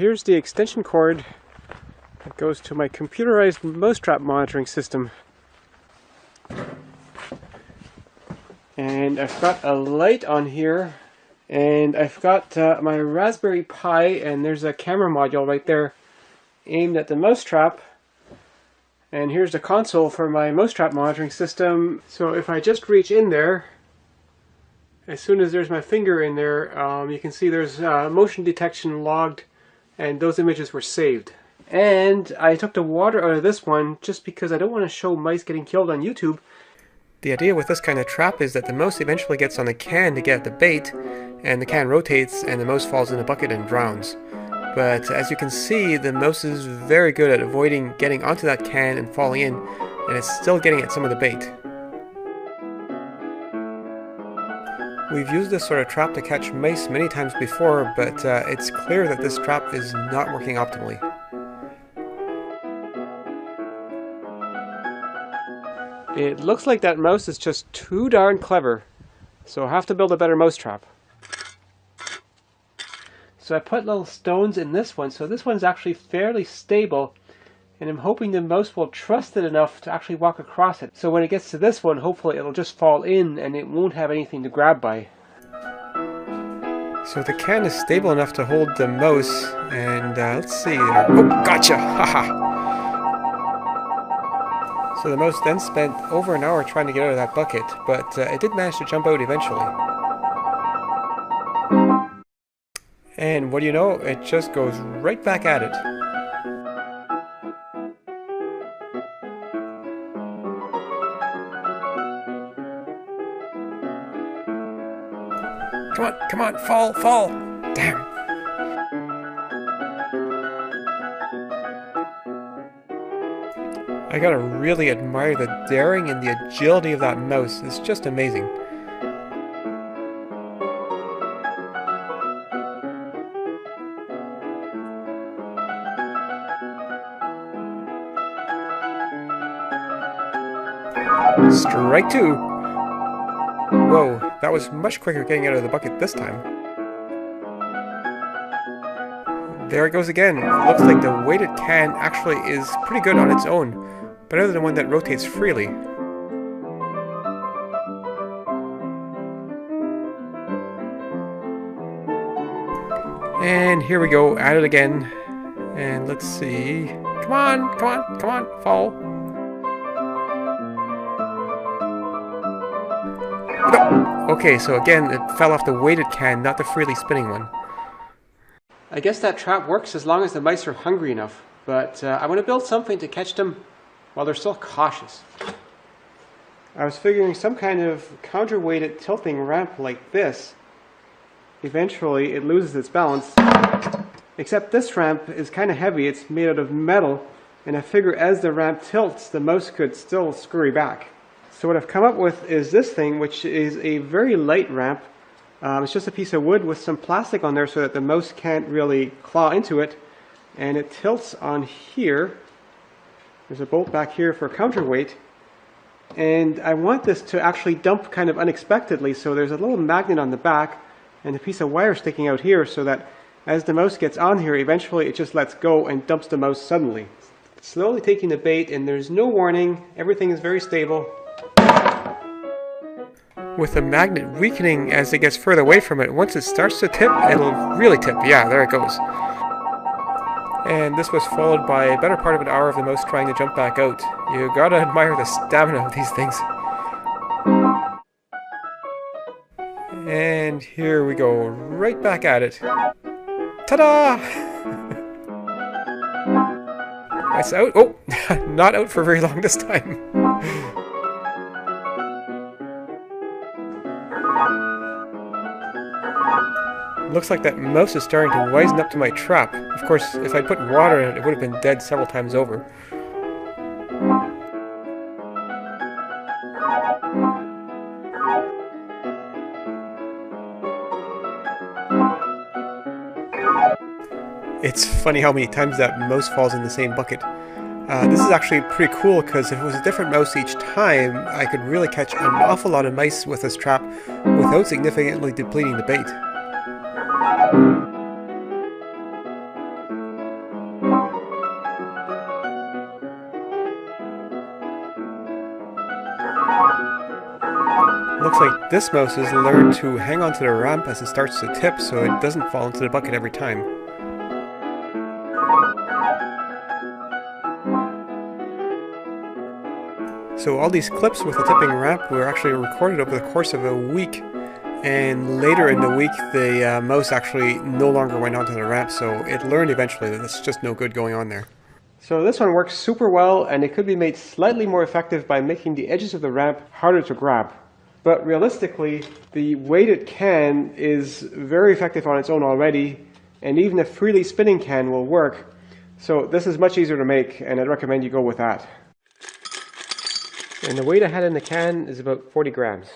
here's the extension cord that goes to my computerized mousetrap monitoring system. And I've got a light on here, and I've got my Raspberry Pi, and there's a camera module right there aimed at the mousetrap. And here's the console for my mousetrap monitoring system. So if I just reach in there, as soon as there's my finger in there, you can see there's motion detection logged, and those images were saved. And I took the water out of this one just because I don't want to show mice getting killed on YouTube. The idea with this kind of trap is that the mouse eventually gets on the can to get at the bait, and the can rotates and the mouse falls in the bucket and drowns. But as you can see, the mouse is very good at avoiding getting onto that can and falling in, and it's still getting at some of the bait. We've used this sort of trap to catch mice many times before, but it's clear that this trap is not working optimally. It looks like that mouse is just too darn clever, so I have to build a better mousetrap. So I put little stones in this one, so this one's actually fairly stable, and I'm hoping the mouse will trust it enough to actually walk across it. So when it gets to this one, hopefully it'll just fall in and it won't have anything to grab by. So the can is stable enough to hold the mouse, and let's see there. Oh, gotcha! Haha! So the mouse then spent over an hour trying to get out of that bucket, but it did manage to jump out eventually. And what do you know, it just goes right back at it. Come on, fall! Damn! I gotta really admire the daring and the agility of that mouse. It's just amazing. Strike two! Whoa, that was much quicker getting out of the bucket this time. There it goes again. Looks like the weighted can actually is pretty good on its own, better than one that rotates freely. And here we go, at it again. And let's see. Come on, fall. No. Okay, so again, it fell off the weighted can, not the freely spinning one. I guess that trap works as long as the mice are hungry enough, but I want to build something to catch them while they're still cautious. I was figuring some kind of counterweighted tilting ramp like this. Eventually it loses its balance, except this ramp is kind of heavy. It's made out of metal, and I figure as the ramp tilts, the mouse could still scurry back. So what I've come up with is this thing, which is a very light ramp. It's just a piece of wood with some plastic on there so that the mouse can't really claw into it, and it tilts on here. There's a bolt back here for counterweight, and I want this to actually dump kind of unexpectedly, so there's a little magnet on the back and a piece of wire sticking out here so that as the mouse gets on here, eventually it just lets go and dumps the mouse suddenly. Slowly taking the bait, and there's no warning, everything is very stable. With the magnet weakening as it gets further away from it, once it starts to tip, it'll really tip. Yeah, there it goes. And this was followed by a better part of an hour of the mouse trying to jump back out. You gotta admire the stamina of these things. And here we go, right back at it. Ta-da! It's out. Oh, not out for very long this time. Looks like that mouse is starting to wisen up to my trap. Of course, if I put water in it, it would have been dead several times over. It's funny how many times that mouse falls in the same bucket. This is actually pretty cool because if it was a different mouse each time, I could really catch an awful lot of mice with this trap without significantly depleting the bait. Looks like this mouse has learned to hang onto the ramp as it starts to tip so it doesn't fall into the bucket every time. So all these clips with the tipping ramp were actually recorded over the course of a week, and later in the week the mouse actually no longer went onto the ramp, so it learned eventually that it's just no good going on there. So this one works super well, and it could be made slightly more effective by making the edges of the ramp harder to grab. But realistically, the weighted can is very effective on its own already, and even a freely spinning can will work. So this is much easier to make, and I'd recommend you go with that. And the weight I had in the can is about 40 grams.